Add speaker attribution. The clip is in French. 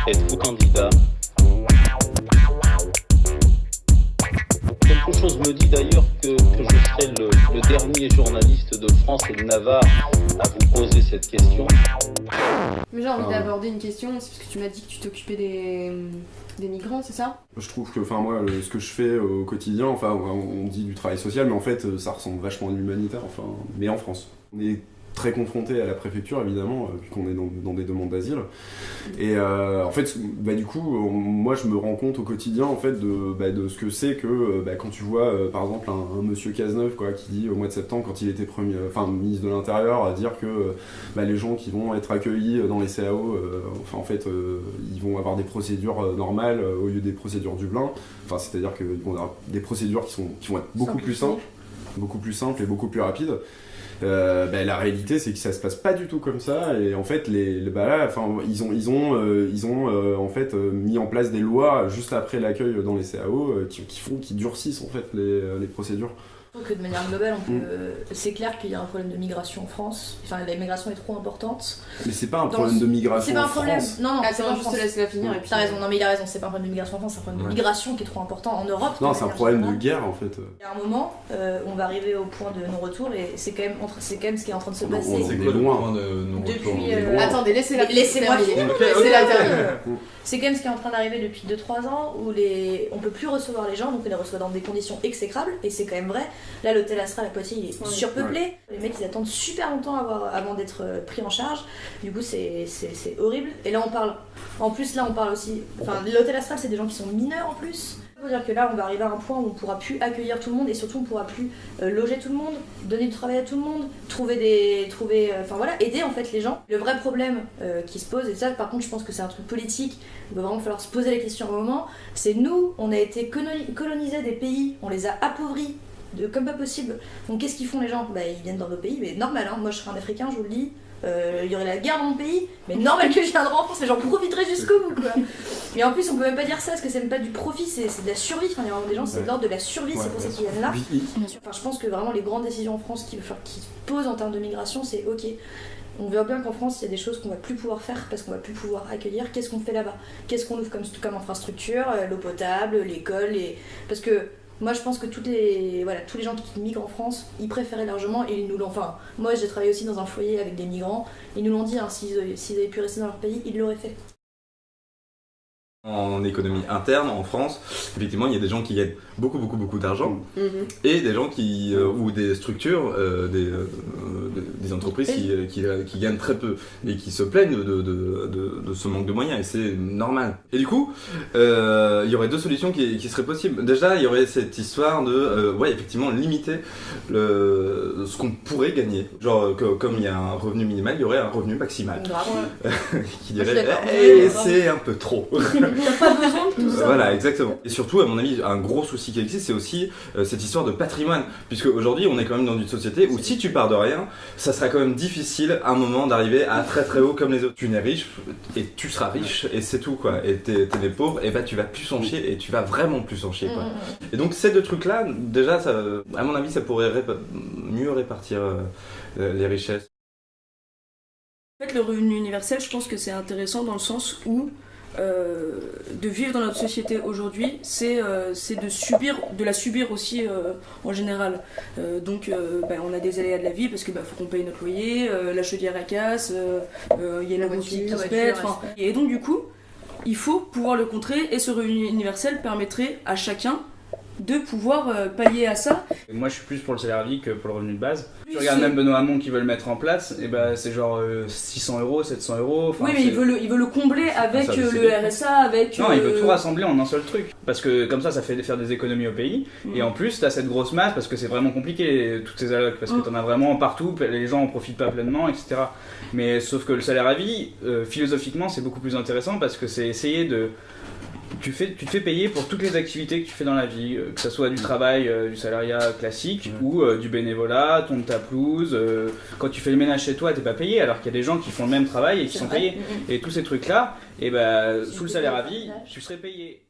Speaker 1: êtes-vous candidat? Quelque chose me dit d'ailleurs que je serai le dernier journaliste de France et de Navarre à vous poser cette question.
Speaker 2: Mais j'ai envie d'aborder une question, c'est parce que tu m'as dit que tu t'occupais des migrants, c'est ça?
Speaker 3: Je trouve que, moi, ce que je fais au quotidien, on dit du travail social, mais en fait, ça ressemble vachement à l'humanitaire, mais en France. On est très confronté à la préfecture, évidemment, vu qu'on est dans des demandes d'asile. Et en fait, du coup, moi, je me rends compte au quotidien, en fait, de ce que c'est que quand tu vois, par exemple, un monsieur Cazeneuve, quoi, qui dit au mois de septembre, quand il était ministre de l'Intérieur, à dire que les gens qui vont être accueillis dans les CAO, ils vont avoir des procédures normales au lieu des procédures Dublin. C'est-à-dire qu'ils vont avoir des procédures qui vont être beaucoup plus simples et beaucoup plus rapides. La réalité, c'est que ça se passe pas du tout comme ça, et en fait ils ont en fait mis en place des lois juste après l'accueil dans les CAO qui durcissent en fait les procédures.
Speaker 4: Que de manière globale, c'est clair qu'il y a un problème de migration en France. Enfin, la migration est trop importante.
Speaker 3: Mais c'est pas un problème de migration
Speaker 4: c'est pas un
Speaker 3: en
Speaker 4: problème.
Speaker 3: France.
Speaker 4: Non,
Speaker 2: c'est pas juste te laisser la finir. Et puis
Speaker 4: t'as raison. Non, mais il a raison. C'est pas un problème de migration en France, c'est un problème de migration qui est trop important en Europe.
Speaker 3: Non, c'est un problème de guerre en fait.
Speaker 4: Il y a un moment, on va arriver au point de non-retour, et c'est quand même ce qui est en train de se passer.
Speaker 3: C'est quoi le point de non-retour?
Speaker 2: Attendez, laissez-moi finir.
Speaker 4: C'est la dernière. C'est quand même ce qui est en train d'arriver depuis 2-3 ans, où on peut plus recevoir les gens, donc on les reçoit dans des conditions exécrables, et c'est quand même vrai. Là, l'hôtel Astral à Poitiers, il est surpeuplé. Ouais. Les mecs, ils attendent super longtemps avant d'être pris en charge. Du coup, c'est horrible. Et là, on parle aussi... l'hôtel Astral, c'est des gens qui sont mineurs en plus. Il faut dire que là, on va arriver à un point où on pourra plus accueillir tout le monde, et surtout on pourra plus loger tout le monde, donner du travail à tout le monde, aider en fait les gens. Le vrai problème qui se pose, et ça par contre je pense que c'est un truc politique, il va vraiment falloir se poser la question à un moment, c'est nous, on a été colonisés des pays, on les a appauvris comme pas possible. Donc qu'est-ce qu'ils font les gens? Ils viennent dans nos pays, mais normal, moi je serais un Africain, je vous le dis. Il y aurait la guerre dans mon pays, mais normal que je viendrai en France, les gens profiteraient jusqu'au bout, quoi. Mais en plus, on peut même pas dire ça, parce que c'est même pas du profit, c'est de la survie. Il y a vraiment des gens, c'est de l'ordre de la survie, c'est pour ça qu'ils viennent là. Je pense que vraiment les grandes décisions en France qui se posent en termes de migration, c'est ok. On voit bien qu'en France, il y a des choses qu'on va plus pouvoir faire parce qu'on va plus pouvoir accueillir. Qu'est-ce qu'on fait là-bas? Qu'est-ce qu'on ouvre comme infrastructure? L'eau potable, l'école, parce que moi je pense que tous les gens qui migrent en France, ils préféraient largement, et ils nous l'ont... moi j'ai travaillé aussi dans un foyer avec des migrants, ils nous l'ont dit, s'ils avaient pu rester dans leur pays, ils l'auraient fait.
Speaker 5: En économie interne, en France, effectivement, il y a des gens qui gagnent beaucoup d'argent, et des gens ou des structures, des entreprises qui gagnent très peu, et qui se plaignent de ce manque de moyens, et c'est normal. Et du coup, il y aurait deux solutions qui seraient possibles. Déjà, il y aurait cette histoire de, effectivement, limiter ce qu'on pourrait gagner. Genre, comme il y a un revenu minimal, il y aurait un revenu maximal. Qui dirait, c'est un peu trop.
Speaker 4: T'as pas besoin de tout ça.
Speaker 5: Voilà, exactement. Et surtout, à mon avis, un gros souci qui existe, c'est aussi cette histoire de patrimoine. Puisque aujourd'hui, on est quand même dans une société où si tu pars de rien, ça sera quand même difficile à un moment d'arriver à très haut comme les autres. Tu nais riche et tu seras riche et c'est tout, quoi. Et t'es des pauvres, et tu vas plus en chier, et tu vas vraiment plus en chier, quoi. Et donc ces deux trucs-là, déjà, ça, à mon avis, ça pourrait mieux répartir les richesses.
Speaker 6: En fait, le revenu universel, je pense que c'est intéressant dans le sens où de vivre dans notre société aujourd'hui, c'est de la subir aussi en général. On a des aléas de la vie parce que faut qu'on paye notre loyer, la chaudière à casse, il y a la boutique qui se pète. Et donc du coup, il faut pouvoir le contrer, et ce revenu universel permettrait à chacun de pouvoir pallier à ça.
Speaker 7: Moi je suis plus pour le salaire à vie que pour le revenu de base. Tu regardes même Benoît Hamon qui veut le mettre en place, et c'est genre 600 €, 700 €.
Speaker 6: Oui, mais il veut le combler avec le RSA, avec...
Speaker 7: Non, il veut tout rassembler en un seul truc. Parce que comme ça fait faire des économies au pays. Et en plus, t'as cette grosse masse, parce que c'est vraiment compliqué, toutes ces allocs, parce que t'en as vraiment partout, les gens en profitent pas pleinement, etc. Mais sauf que le salaire à vie, philosophiquement, c'est beaucoup plus intéressant, parce que c'est essayer de... Tu te fais payer pour toutes les activités que tu fais dans la vie, que ce soit du travail, du salariat classique, ou du bénévolat, ton ta pelouse. Quand tu fais le ménage chez toi, t'es pas payé, alors qu'il y a des gens qui font le même travail et qui sont payés. Et tous ces trucs-là, sous le salaire à vie, tu serais payé.